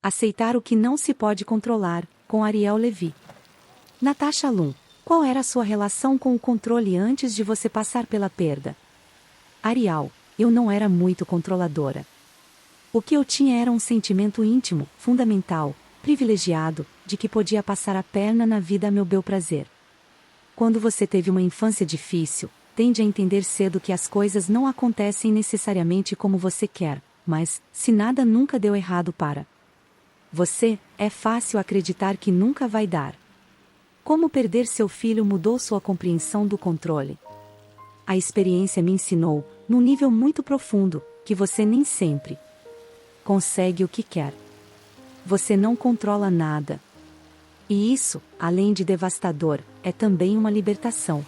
Aceitar o que não se pode controlar, com Ariel Levy. Natasha Lum, qual era a sua relação com o controle antes de você passar pela perda? Ariel, eu não era muito controladora. O que eu tinha era um sentimento íntimo, fundamental, privilegiado, de que podia passar a perna na vida a meu bel prazer. Quando você teve uma infância difícil, tende a entender cedo que as coisas não acontecem necessariamente como você quer, mas, se nada nunca deu errado para você, é fácil acreditar que nunca vai dar. Como perder seu filho mudou sua compreensão do controle? A experiência me ensinou, num nível muito profundo, que você nem sempre consegue o que quer. Você não controla nada. E isso, além de devastador, é também uma libertação.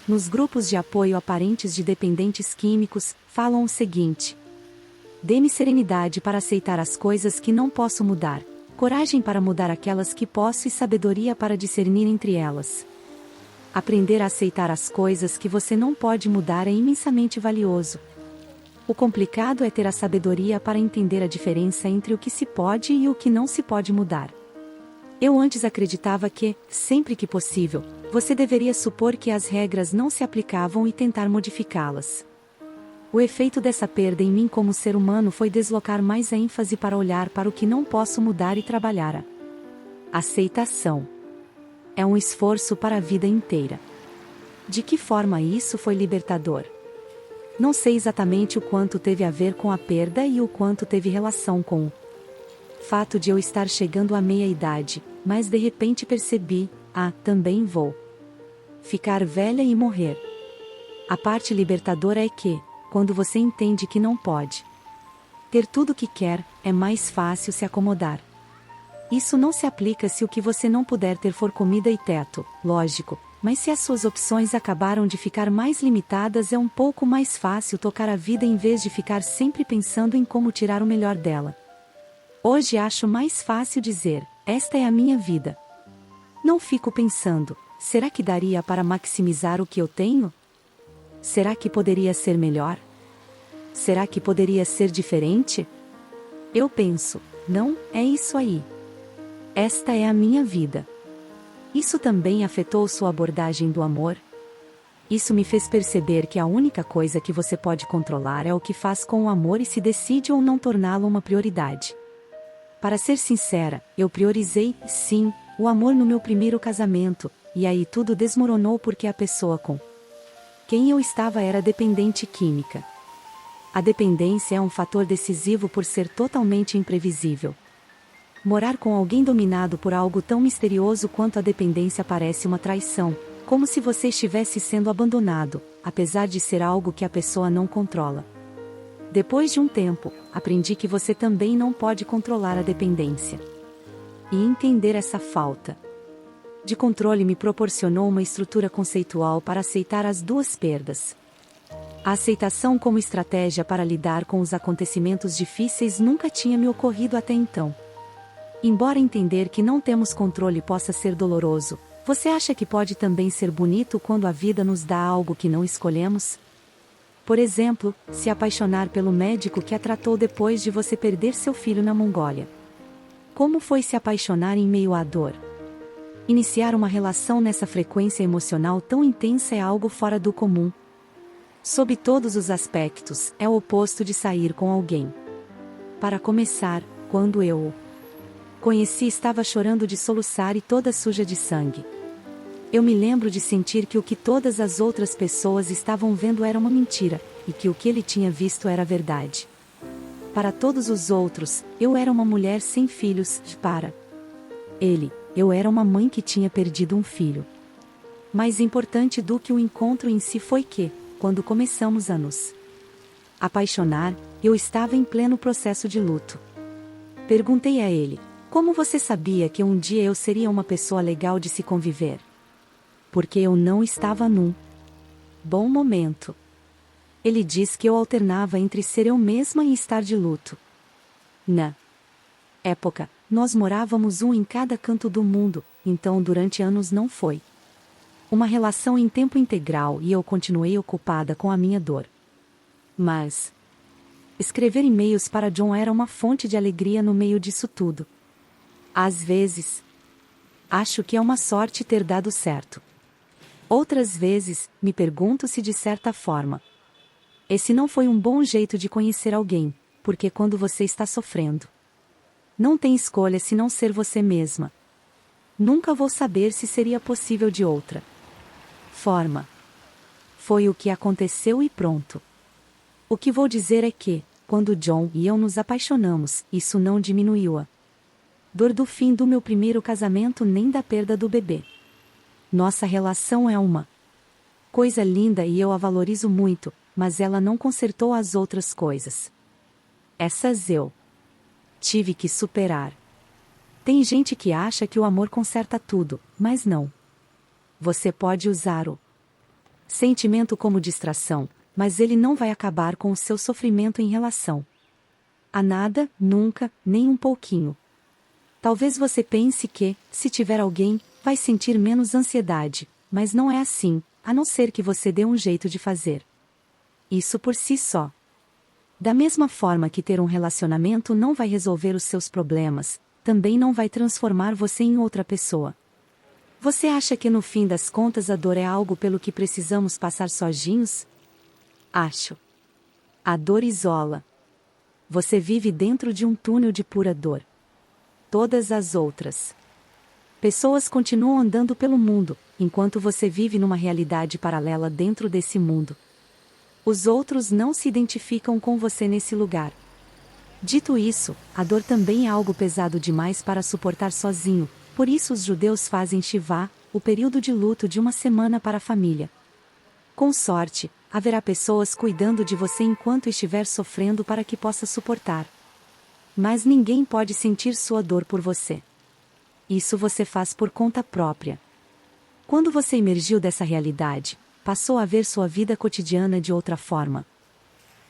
Nos grupos de apoio a parentes de dependentes químicos, falam o seguinte: dê-me serenidade para aceitar as coisas que não posso mudar, coragem para mudar aquelas que posso e sabedoria para discernir entre elas. Aprender a aceitar as coisas que você não pode mudar é imensamente valioso. O complicado é ter a sabedoria para entender a diferença entre o que se pode e o que não se pode mudar. Eu antes acreditava que, sempre que possível, você deveria supor que as regras não se aplicavam e tentar modificá-las. O efeito dessa perda em mim como ser humano foi deslocar mais a ênfase para olhar para o que não posso mudar e trabalhar a aceitação. É um esforço para a vida inteira. De que forma isso foi libertador? Não sei exatamente o quanto teve a ver com a perda e o quanto teve relação com o fato de eu estar chegando à meia-idade, mas de repente percebi, também vou ficar velha e morrer. A parte libertadora é que, quando você entende que não pode ter tudo o que quer, é mais fácil se acomodar. Isso não se aplica se o que você não puder ter for comida e teto, lógico, mas se as suas opções acabaram de ficar mais limitadas, é um pouco mais fácil tocar a vida em vez de ficar sempre pensando em como tirar o melhor dela. Hoje acho mais fácil dizer: esta é a minha vida. Não fico pensando: será que daria para maximizar o que eu tenho? Será que poderia ser melhor? Será que poderia ser diferente? Eu penso: não, é isso aí. Esta é a minha vida. Isso também afetou sua abordagem do amor? Isso me fez perceber que a única coisa que você pode controlar é o que faz com o amor e se decide ou não torná-lo uma prioridade. Para ser sincera, eu priorizei, sim, o amor no meu primeiro casamento, e aí tudo desmoronou porque a pessoa com quem eu estava era dependente química. A dependência é um fator decisivo por ser totalmente imprevisível. Morar com alguém dominado por algo tão misterioso quanto a dependência parece uma traição, como se você estivesse sendo abandonado, apesar de ser algo que a pessoa não controla. Depois de um tempo, aprendi que você também não pode controlar a dependência. E entender essa falta de controle me proporcionou uma estrutura conceitual para aceitar as duas perdas. A aceitação como estratégia para lidar com os acontecimentos difíceis nunca tinha me ocorrido até então. Embora entender que não temos controle possa ser doloroso, você acha que pode também ser bonito quando a vida nos dá algo que não escolhemos? Por exemplo, se apaixonar pelo médico que a tratou depois de você perder seu filho na Mongólia. Como foi se apaixonar em meio à dor? Iniciar uma relação nessa frequência emocional tão intensa é algo fora do comum. Sob todos os aspectos, é o oposto de sair com alguém. Para começar, quando eu o conheci, estava chorando de soluçar e toda suja de sangue. Eu me lembro de sentir que o que todas as outras pessoas estavam vendo era uma mentira, e que o que ele tinha visto era verdade. Para todos os outros, eu era uma mulher sem filhos, para ele, eu era uma mãe que tinha perdido um filho. Mais importante do que o encontro em si foi que, quando começamos a nos apaixonar, eu estava em pleno processo de luto. Perguntei a ele: como você sabia que um dia eu seria uma pessoa legal de se conviver? Porque eu não estava num bom momento. Ele diz que eu alternava entre ser eu mesma e estar de luto. Na época, nós morávamos um em cada canto do mundo, então durante anos não foi uma relação em tempo integral e eu continuei ocupada com a minha dor. Mas escrever e-mails para John era uma fonte de alegria no meio disso tudo. Às vezes, acho que é uma sorte ter dado certo. Outras vezes, me pergunto se de certa forma, esse não foi um bom jeito de conhecer alguém, porque quando você está sofrendo, não tem escolha senão ser você mesma. Nunca vou saber se seria possível de outra forma. Foi o que aconteceu e pronto. O que vou dizer é que, quando John e eu nos apaixonamos, isso não diminuiu a dor do fim do meu primeiro casamento nem da perda do bebê. Nossa relação é uma coisa linda e eu a valorizo muito, mas ela não consertou as outras coisas. Essas eu tive que superar. Tem gente que acha que o amor conserta tudo, mas não. Você pode usar o sentimento como distração, mas ele não vai acabar com o seu sofrimento em relação a nada, nunca, nem um pouquinho. Talvez você pense que, se tiver alguém, vai sentir menos ansiedade, mas não é assim, a não ser que você dê um jeito de fazer isso por si só. Da mesma forma que ter um relacionamento não vai resolver os seus problemas, também não vai transformar você em outra pessoa. Você acha que no fim das contas a dor é algo pelo que precisamos passar sozinhos? Acho. A dor isola. Você vive dentro de um túnel de pura dor. Todas as outras pessoas continuam andando pelo mundo, enquanto você vive numa realidade paralela dentro desse mundo. Os outros não se identificam com você nesse lugar. Dito isso, a dor também é algo pesado demais para suportar sozinho, por isso os judeus fazem Shivá, o período de luto de uma semana para a família. Com sorte, haverá pessoas cuidando de você enquanto estiver sofrendo para que possa suportar. Mas ninguém pode sentir sua dor por você. Isso você faz por conta própria. Quando você emergiu dessa realidade, passou a ver sua vida cotidiana de outra forma.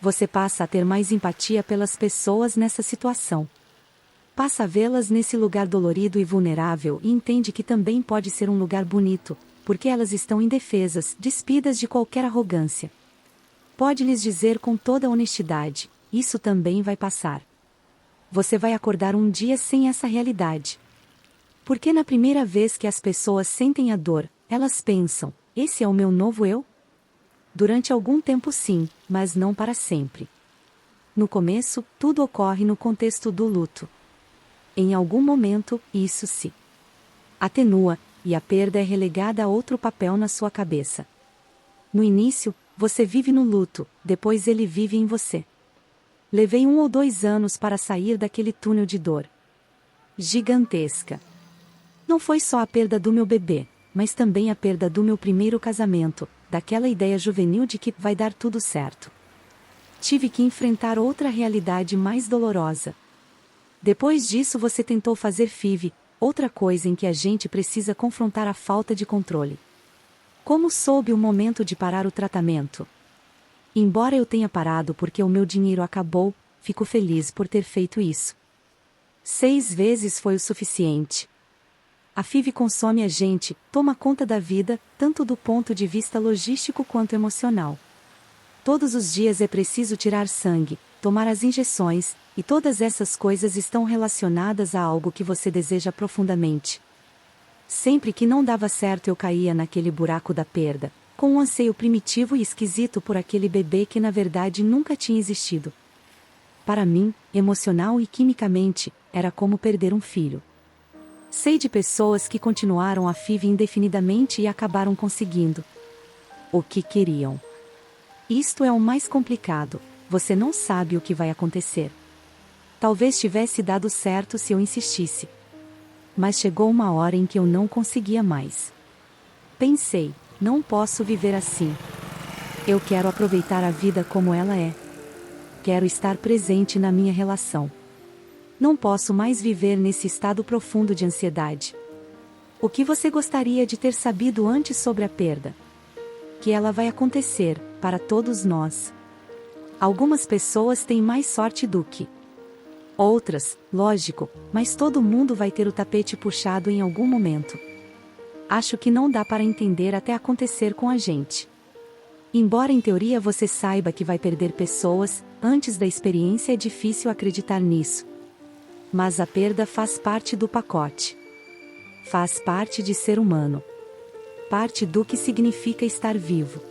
Você passa a ter mais empatia pelas pessoas nessa situação. Passa a vê-las nesse lugar dolorido e vulnerável e entende que também pode ser um lugar bonito, porque elas estão indefesas, despidas de qualquer arrogância. Pode lhes dizer com toda honestidade, isso também vai passar. Você vai acordar um dia sem essa realidade. Porque na primeira vez que as pessoas sentem a dor, elas pensam, esse é o meu novo eu? Durante algum tempo sim, mas não para sempre. No começo, tudo ocorre no contexto do luto. Em algum momento, isso se atenua, e a perda é relegada a outro papel na sua cabeça. No início, você vive no luto, depois ele vive em você. Levei 1 ou 2 anos para sair daquele túnel de dor gigantesca. Não foi só a perda do meu bebê, mas também a perda do meu primeiro casamento, daquela ideia juvenil de que vai dar tudo certo. Tive que enfrentar outra realidade mais dolorosa. Depois disso você tentou fazer FIV, outra coisa em que a gente precisa confrontar a falta de controle. Como soube o momento de parar o tratamento? Embora eu tenha parado porque o meu dinheiro acabou, fico feliz por ter feito isso. 6 vezes foi o suficiente. A FIV consome a gente, toma conta da vida, tanto do ponto de vista logístico quanto emocional. Todos os dias é preciso tirar sangue, tomar as injeções, e todas essas coisas estão relacionadas a algo que você deseja profundamente. Sempre que não dava certo eu caía naquele buraco da perda, com um anseio primitivo e esquisito por aquele bebê que na verdade nunca tinha existido. Para mim, emocional e quimicamente, era como perder um filho. Sei de pessoas que continuaram a FIV indefinidamente e acabaram conseguindo o que queriam. Isto é o mais complicado, você não sabe o que vai acontecer. Talvez tivesse dado certo se eu insistisse. Mas chegou uma hora em que eu não conseguia mais. Pensei, não posso viver assim. Eu quero aproveitar a vida como ela é. Quero estar presente na minha relação. Não posso mais viver nesse estado profundo de ansiedade. O que você gostaria de ter sabido antes sobre a perda? Que ela vai acontecer, para todos nós. Algumas pessoas têm mais sorte do que outras, lógico, mas todo mundo vai ter o tapete puxado em algum momento. Acho que não dá para entender até acontecer com a gente. Embora em teoria você saiba que vai perder pessoas, Antes da experiência é difícil acreditar nisso. Mas a perda faz parte do pacote. Faz parte de ser humano. Parte do que significa estar vivo.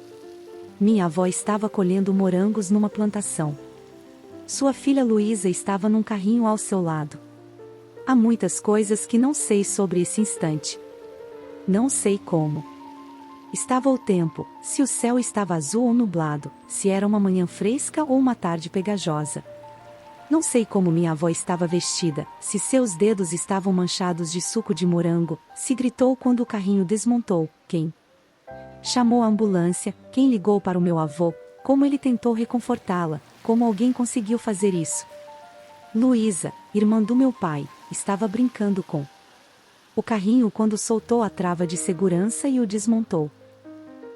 Minha avó estava colhendo morangos numa plantação. Sua filha Luísa estava num carrinho ao seu lado. Há muitas coisas que não sei sobre esse instante. Não sei como estava o tempo, se o céu estava azul ou nublado, se era uma manhã fresca ou uma tarde pegajosa. Não sei como minha avó estava vestida, se seus dedos estavam manchados de suco de morango, se gritou quando o carrinho desmontou, quem chamou a ambulância, quem ligou para o meu avô, como ele tentou reconfortá-la, como alguém conseguiu fazer isso. Luísa, irmã do meu pai, estava brincando com o carrinho quando soltou a trava de segurança e o desmontou.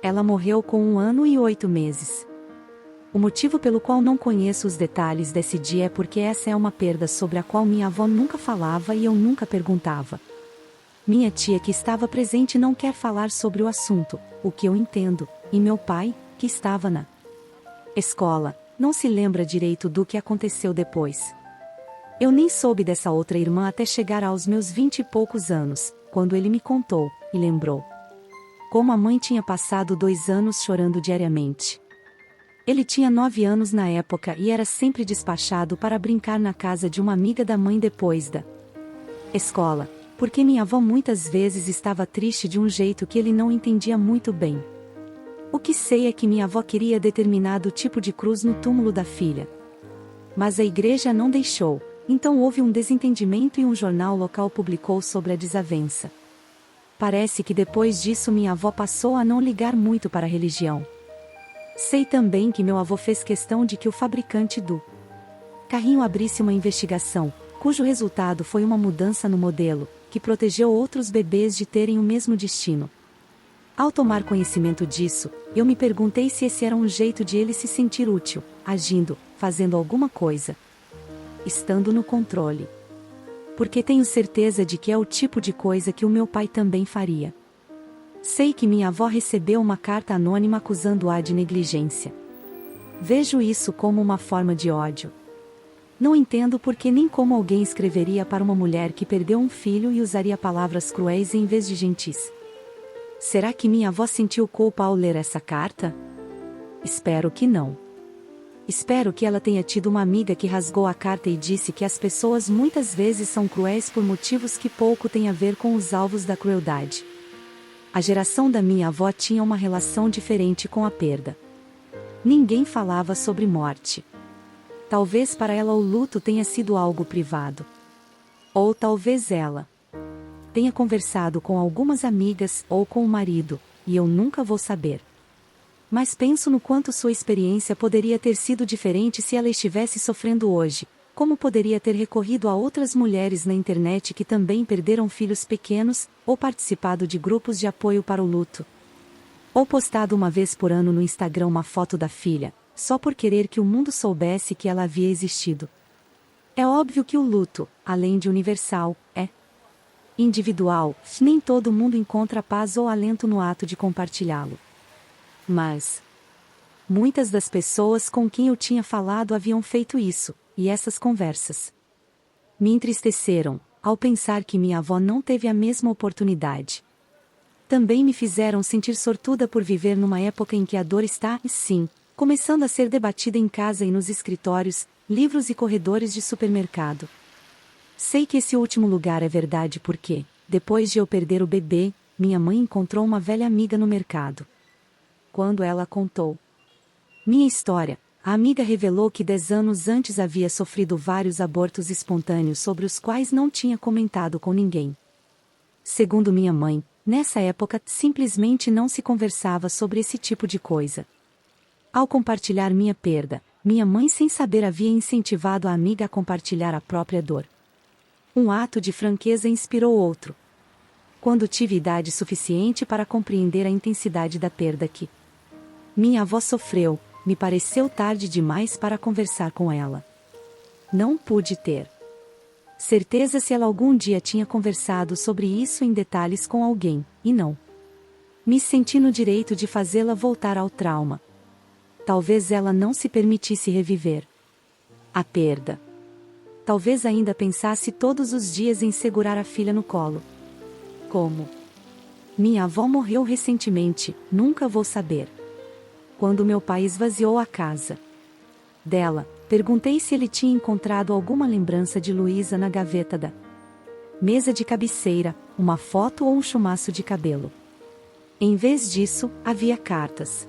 Ela morreu com 1 ano e 8 meses. O motivo pelo qual não conheço os detalhes desse dia é porque essa é uma perda sobre a qual minha avó nunca falava e eu nunca perguntava. Minha tia que estava presente não quer falar sobre o assunto, o que eu entendo, e meu pai, que estava na escola, não se lembra direito do que aconteceu depois. Eu nem soube dessa outra irmã até chegar aos meus 20 e poucos anos, quando ele me contou, e lembrou como a mãe tinha passado 2 anos chorando diariamente. Ele tinha 9 anos na época e era sempre despachado para brincar na casa de uma amiga da mãe depois da escola, porque minha avó muitas vezes estava triste de um jeito que ele não entendia muito bem. O que sei é que minha avó queria determinado tipo de cruz no túmulo da filha. Mas a igreja não deixou, então houve um desentendimento e um jornal local publicou sobre a desavença. Parece que depois disso minha avó passou a não ligar muito para a religião. Sei também que meu avô fez questão de que o fabricante do carrinho abrisse uma investigação, cujo resultado foi uma mudança no modelo, que protegeu outros bebês de terem o mesmo destino. Ao tomar conhecimento disso, eu me perguntei se esse era um jeito de ele se sentir útil, agindo, fazendo alguma coisa, estando no controle. Porque tenho certeza de que é o tipo de coisa que o meu pai também faria. Sei que minha avó recebeu uma carta anônima acusando-a de negligência. Vejo isso como uma forma de ódio. Não entendo por que nem como alguém escreveria para uma mulher que perdeu um filho e usaria palavras cruéis em vez de gentis. Será que minha avó sentiu culpa ao ler essa carta? Espero que não. Espero que ela tenha tido uma amiga que rasgou a carta e disse que as pessoas muitas vezes são cruéis por motivos que pouco têm a ver com os alvos da crueldade. A geração da minha avó tinha uma relação diferente com a perda. Ninguém falava sobre morte. Talvez para ela o luto tenha sido algo privado. Ou talvez ela tenha conversado com algumas amigas ou com o marido, e eu nunca vou saber. Mas penso no quanto sua experiência poderia ter sido diferente se ela estivesse sofrendo hoje, como poderia ter recorrido a outras mulheres na internet que também perderam filhos pequenos, ou participado de grupos de apoio para o luto. Ou postado uma vez por ano no Instagram uma foto da filha, só por querer que o mundo soubesse que ela havia existido. É óbvio que o luto, além de universal, é individual, nem todo mundo encontra paz ou alento no ato de compartilhá-lo. Mas muitas das pessoas com quem eu tinha falado haviam feito isso, e essas conversas me entristeceram, ao pensar que minha avó não teve a mesma oportunidade. Também me fizeram sentir sortuda por viver numa época em que a dor está, sim, começando a ser debatida em casa e nos escritórios, livros e corredores de supermercado. Sei que esse último lugar é verdade porque, depois de eu perder o bebê, minha mãe encontrou uma velha amiga no mercado. Quando ela contou minha história, a amiga revelou que 10 anos antes havia sofrido vários abortos espontâneos sobre os quais não tinha comentado com ninguém. Segundo minha mãe, nessa época simplesmente não se conversava sobre esse tipo de coisa. Ao compartilhar minha perda, minha mãe sem saber havia incentivado a amiga a compartilhar a própria dor. Um ato de franqueza inspirou outro. Quando tive idade suficiente para compreender a intensidade da perda que minha avó sofreu, me pareceu tarde demais para conversar com ela. Não pude ter certeza se ela algum dia tinha conversado sobre isso em detalhes com alguém, e não me senti no direito de fazê-la voltar ao trauma. Talvez ela não se permitisse reviver A perda. Talvez ainda pensasse todos os dias em segurar a filha no colo. Como? Minha avó morreu recentemente, nunca vou saber. Quando meu pai esvaziou a casa dela, perguntei se ele tinha encontrado alguma lembrança de Luísa na gaveta da mesa de cabeceira, uma foto ou um chumaço de cabelo. Em vez disso, havia cartas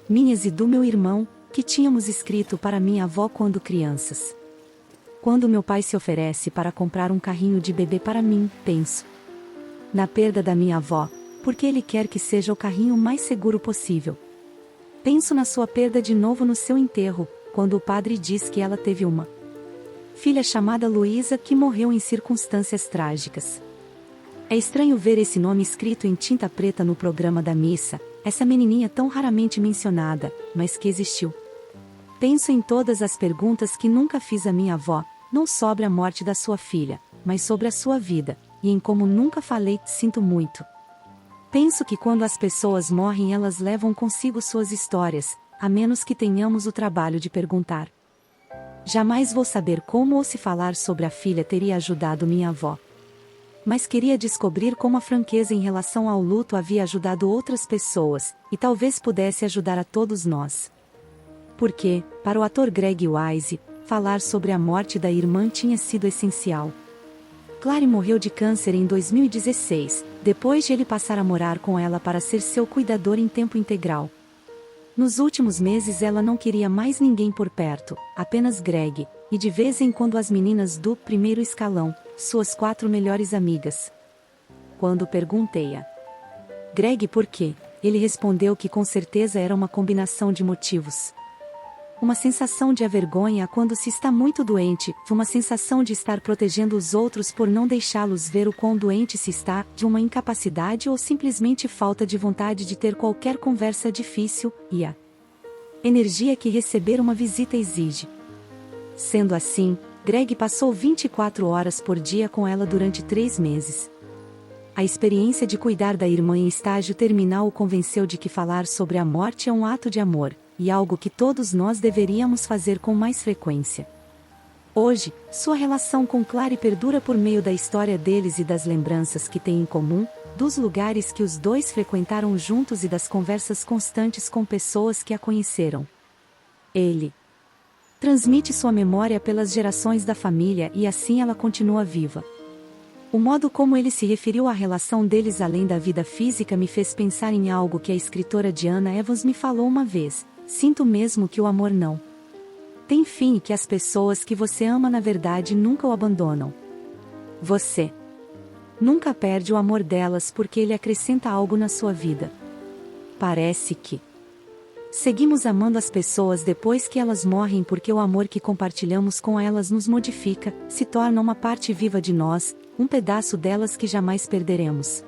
minhas e do meu irmão, que tínhamos escrito para minha avó quando crianças. Quando meu pai se oferece para comprar um carrinho de bebê para mim, penso na perda da minha avó, porque ele quer que seja o carrinho mais seguro possível. Penso na sua perda de novo no seu enterro, quando o padre diz que ela teve uma filha chamada Luísa que morreu em circunstâncias trágicas. É estranho ver esse nome escrito em tinta preta no programa da missa, essa menininha tão raramente mencionada, mas que existiu. Penso em todas as perguntas que nunca fiz à minha avó, não sobre a morte da sua filha, mas sobre a sua vida, e em como nunca falei, sinto muito. Penso que quando as pessoas morrem elas levam consigo suas histórias, a menos que tenhamos o trabalho de perguntar. Jamais vou saber como ou se falar sobre a filha teria ajudado minha avó. Mas queria descobrir como a franqueza em relação ao luto havia ajudado outras pessoas, e talvez pudesse ajudar a todos nós. Porque, para o ator Greg Wise, falar sobre a morte da irmã tinha sido essencial. Clary morreu de câncer em 2016, depois de ele passar a morar com ela para ser seu cuidador em tempo integral. Nos últimos meses ela não queria mais ninguém por perto, apenas Greg, e de vez em quando as meninas do primeiro escalão, suas 4 melhores amigas. Quando perguntei a Greg por quê, ele respondeu que com certeza era uma combinação de motivos. Uma sensação de vergonha quando se está muito doente, uma sensação de estar protegendo os outros por não deixá-los ver o quão doente se está, de uma incapacidade ou simplesmente falta de vontade de ter qualquer conversa difícil, e a energia que receber uma visita exige. Sendo assim, Greg passou 24 horas por dia com ela durante 3 meses. A experiência de cuidar da irmã em estágio terminal o convenceu de que falar sobre a morte é um ato de amor, e algo que todos nós deveríamos fazer com mais frequência. Hoje, sua relação com Clary perdura por meio da história deles e das lembranças que têm em comum, dos lugares que os dois frequentaram juntos e das conversas constantes com pessoas que a conheceram. Ele transmite sua memória pelas gerações da família e assim ela continua viva. O modo como ele se referiu à relação deles além da vida física me fez pensar em algo que a escritora Diana Evans me falou uma vez: sinto mesmo que o amor não tem fim e que as pessoas que você ama na verdade nunca o abandonam. Você nunca perde o amor delas porque ele acrescenta algo na sua vida. Parece que seguimos amando as pessoas depois que elas morrem porque o amor que compartilhamos com elas nos modifica, se torna uma parte viva de nós, um pedaço delas que jamais perderemos.